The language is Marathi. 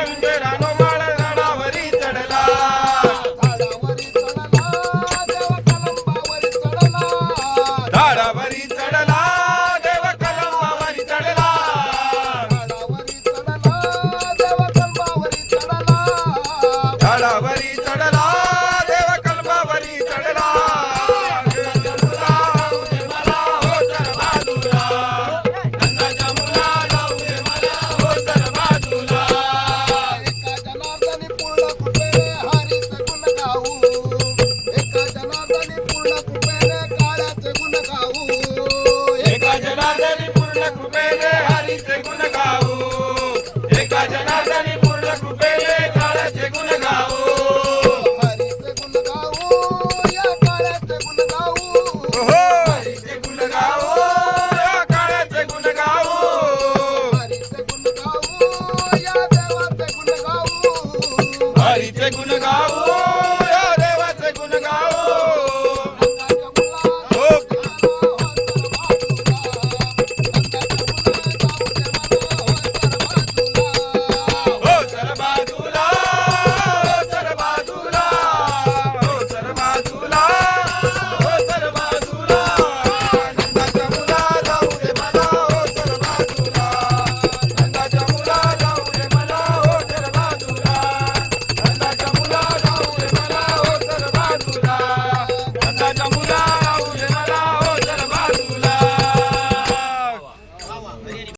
उंदरानो माळ झाडावरी चढला झाडावरी चढला देव कलंबावरी चढला झाडावरी चढला देव कलंबावरी चढला झाडावरी चढला देव कलंबावरी चढला झाडावरी चढला देव कलंबावरी चढला नंदाच्या मुला जाऊ दे मला हो चल बाजूला एका जनार्दनी पूर्ण कृपेने हरीचे गुण गाऊ एका जनार्दनी पूर्ण कृपेने काळाचे गुण गाऊ एका जनार्दनी पूर्ण कृपेने हरीचे गुण गाऊ एका जनार्दनी पूर्ण कृपेने काळाचे गुण गाऊ हरीचे गुण गाऊ या काळाचे गुण गाऊ हरीचे गुण गाऊ या काळाचे गुण गाऊ हरीचे गुण गाऊ या देवाचे गुण गाऊ हरीचे गुण गाऊ